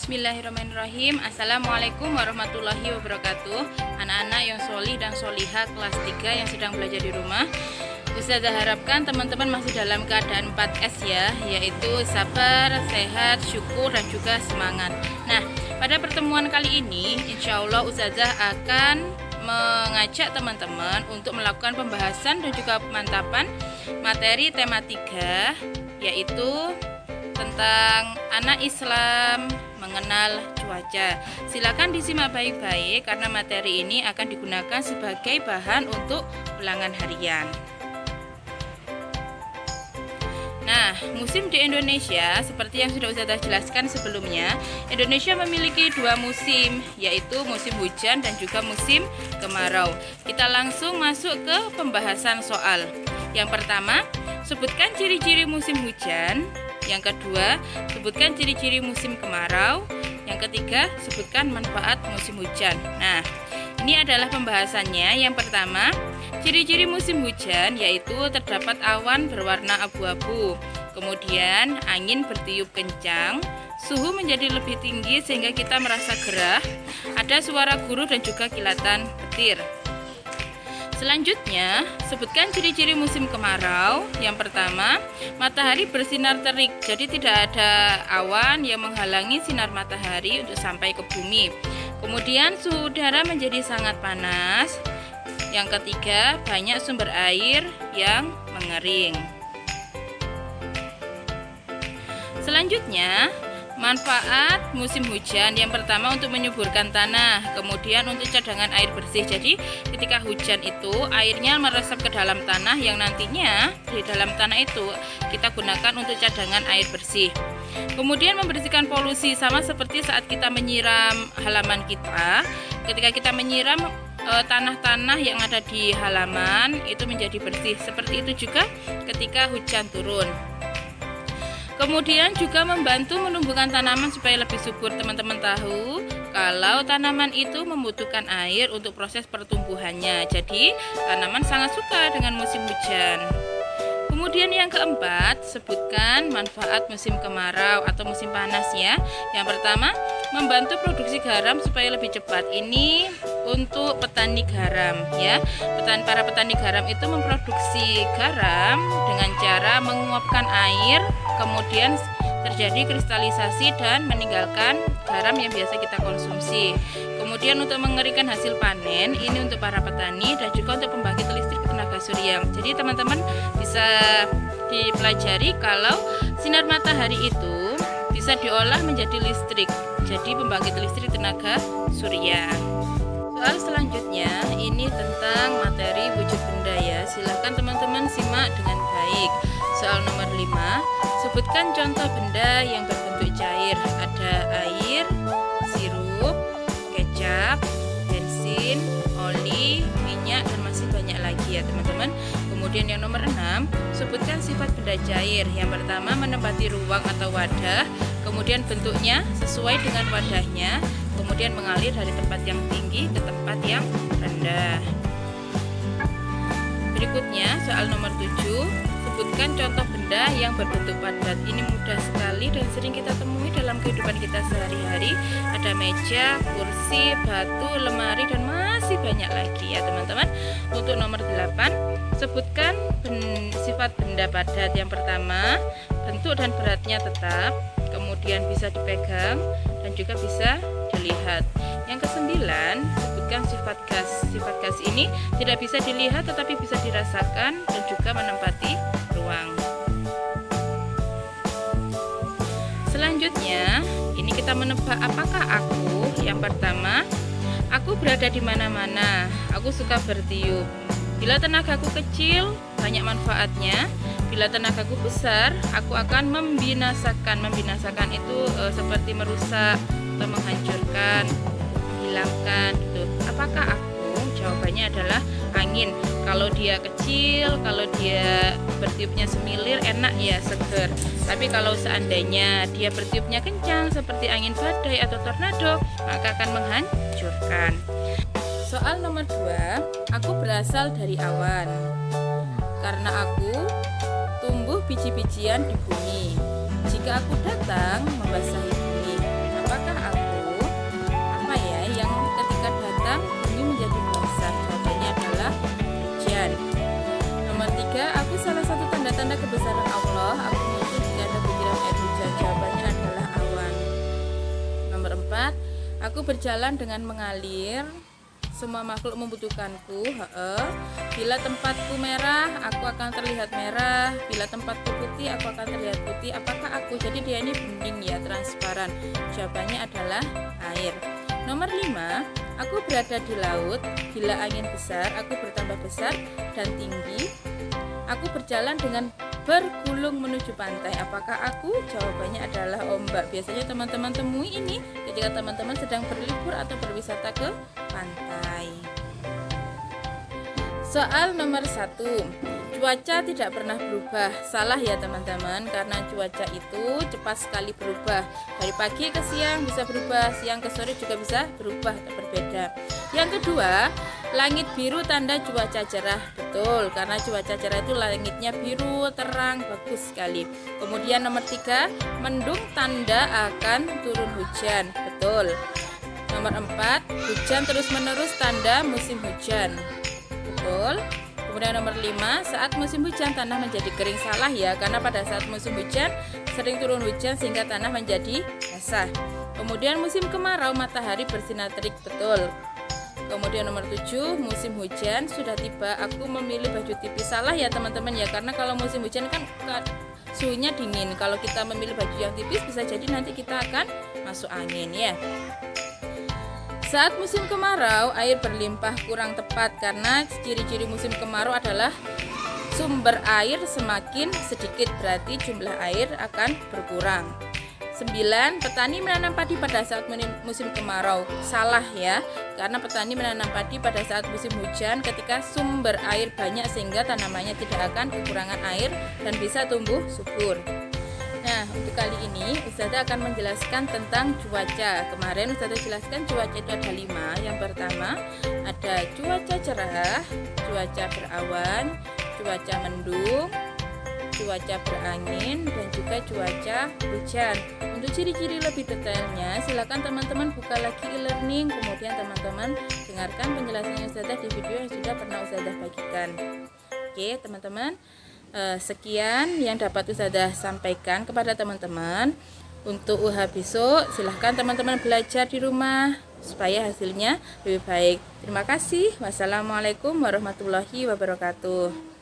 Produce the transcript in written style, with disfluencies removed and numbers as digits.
Bismillahirrahmanirrahim. Assalamualaikum warahmatullahi wabarakatuh. Anak-anak yang solih dan solihah kelas 3 yang sedang belajar di rumah, Ustazah harapkan teman-teman masih dalam keadaan 4S ya, yaitu sabar, sehat, syukur, dan juga semangat. Nah, pada pertemuan kali ini insya Allah Ustazah akan mengajak teman-teman untuk melakukan pembahasan dan juga pemantapan materi tema 3, yaitu tentang anak Islam mengenal cuaca. Silakan disimak baik-baik karena materi ini akan digunakan sebagai bahan untuk ulangan harian. Nah, musim di Indonesia seperti yang sudah Ustazah jelaskan sebelumnya, Indonesia memiliki 2 musim, yaitu musim hujan dan juga musim kemarau. Kita langsung masuk ke pembahasan soal. Yang pertama, sebutkan ciri-ciri musim hujan. Yang kedua, sebutkan ciri-ciri musim kemarau. Yang ketiga, sebutkan manfaat musim hujan. Nah, ini adalah pembahasannya. Yang pertama, ciri-ciri musim hujan yaitu terdapat awan berwarna abu-abu. Kemudian, angin bertiup kencang, suhu menjadi lebih tinggi sehingga kita merasa gerah. Ada suara guru dan juga kilatan petir. Selanjutnya, sebutkan ciri-ciri musim kemarau. Yang pertama, matahari bersinar terik, jadi tidak ada awan yang menghalangi sinar matahari untuk sampai ke bumi. Kemudian, suhu udara menjadi sangat panas. Yang ketiga, banyak sumber air yang mengering. Selanjutnya, manfaat musim hujan. Yang pertama untuk menyuburkan tanah, kemudian untuk cadangan air bersih. Jadi ketika hujan itu airnya meresap ke dalam tanah yang nantinya di dalam tanah itu kita gunakan untuk cadangan air bersih. Kemudian membersihkan polusi, sama seperti saat kita menyiram halaman kita. Ketika kita menyiram tanah-tanah yang ada di halaman itu menjadi bersih. Seperti itu juga ketika hujan turun. Kemudian juga membantu menumbuhkan tanaman supaya lebih subur. Teman-teman tahu kalau tanaman itu membutuhkan air untuk proses pertumbuhannya. Jadi tanaman sangat suka dengan musim hujan. Kemudian yang keempat, sebutkan manfaat musim kemarau atau musim panas ya. Yang pertama, membantu produksi garam supaya lebih cepat. Ini untuk petani garam ya. Para petani garam itu memproduksi garam dengan cara menguapkan air, kemudian terjadi kristalisasi dan meninggalkan garam yang biasa kita konsumsi. Kemudian untuk mengeringkan hasil panen, ini untuk para petani dan juga untuk pembangkit listrik tenaga surya. Jadi teman-teman bisa dipelajari kalau sinar matahari itu bisa diolah menjadi listrik. Jadi pembangkit listrik tenaga surya. Soal selanjutnya ini tentang materi wujud benda ya. Silahkan teman-teman simak dengan baik. Soal nomor 5, sebutkan contoh benda yang berbentuk cair. Ada air, sirup, kecap, bensin, oli, minyak, dan masih banyak lagi ya teman-teman. Kemudian yang nomor 6, sebutkan sifat benda cair. Yang pertama, menempati ruang atau wadah. Kemudian bentuknya sesuai dengan wadahnya. Kemudian mengalir dari tempat yang tinggi ke tempat yang rendah. Berikutnya soal nomor 7, sebutkan contoh benda yang berbentuk padat. Ini mudah sekali dan sering kita temui dalam kehidupan kita sehari-hari. Ada meja, kursi, batu, lemari, dan masih banyak lagi ya teman-teman. Untuk nomor 8, sebutkan sifat benda padat. Yang pertama, bentuk dan beratnya tetap, kemudian bisa dipegang dan juga bisa dilihat. Yang ke-9, sebutkan sifat gas. Sifat gas ini tidak bisa dilihat tetapi bisa dirasakan dan juga menempati ruang. Selanjutnya, ini kita menebak apakah aku. Yang pertama, aku berada di mana-mana. Aku suka bertiup. Bila tenagaku kecil, banyak manfaatnya. Bila tenagaku besar, aku akan membinasakan. Membinasakan itu seperti merusak atau menghancurkan, menghilangkan gitu. Apakah aku? Jawabannya adalah angin. Kalau dia kecil, kalau dia bertiupnya semilir, enak ya, seger. Tapi kalau seandainya dia bertiupnya kencang seperti angin badai atau tornado, maka akan menghancurkan. Soal nomor 2, aku berasal dari awan. Karena aku tumbuh biji-bijian di bumi. Jika aku datang membasahi bumi, apakah Aku berjalan dengan mengalir, semua makhluk membutuhkanku. Bila tempatku merah, aku akan terlihat merah. Bila tempatku putih, aku akan terlihat putih. Apakah aku? Jadi dia ini bening ya, transparan. Jawabannya adalah air. Nomor 5, aku berada di laut. Bila angin besar, aku bertambah besar dan tinggi. Aku berjalan dengan bergulung menuju pantai. Apakah aku? Jawabannya adalah ombak. Biasanya teman-teman temui ini ketika teman-teman sedang berlibur atau berwisata ke pantai. Soal nomor 1, cuaca tidak pernah berubah. Salah ya teman-teman, karena cuaca itu cepat sekali berubah. Dari pagi ke siang bisa berubah, siang ke sore juga bisa berubah atau berbeda. Yang kedua, langit biru tanda cuaca cerah. Betul, karena cuaca cerah itu langitnya biru, terang, bagus sekali. Kemudian nomor 3, mendung tanda akan turun hujan. Betul. Nomor 4, hujan terus-menerus tanda musim hujan. Betul. Kemudian nomor 5, saat musim hujan tanah menjadi kering. Salah ya, karena pada saat musim hujan sering turun hujan sehingga tanah menjadi basah. Kemudian musim kemarau matahari bersinar terik. Betul. Kemudian nomor 7, musim hujan sudah tiba, aku memilih baju tipis. Salah ya teman-teman ya, karena kalau musim hujan kan suhunya dingin. Kalau kita memilih baju yang tipis bisa jadi nanti kita akan masuk angin ya. Saat musim kemarau air berlimpah kurang tepat, karena ciri-ciri musim kemarau adalah sumber air semakin sedikit, berarti jumlah air akan berkurang. 9, petani menanam padi pada saat musim kemarau. Salah ya, karena petani menanam padi pada saat musim hujan ketika sumber air banyak sehingga tanamannya tidak akan kekurangan air dan bisa tumbuh subur. Nah, untuk kali ini Ustazah akan menjelaskan tentang cuaca. Kemarin Ustazah jelaskan cuaca itu ada 5. Yang pertama ada cuaca cerah, cuaca berawan, cuaca mendung, cuaca berangin, dan juga cuaca hujan. Untuk ciri-ciri lebih detailnya silakan teman-teman buka lagi e-learning, kemudian teman-teman dengarkan penjelasannya Ustazah di video yang sudah pernah Ustazah bagikan. Oke teman-teman, sekian yang dapat Ustazah sampaikan kepada teman-teman. Untuk UH besok silahkan teman-teman belajar di rumah supaya hasilnya lebih baik. Terima kasih. Wassalamualaikum warahmatullahi wabarakatuh.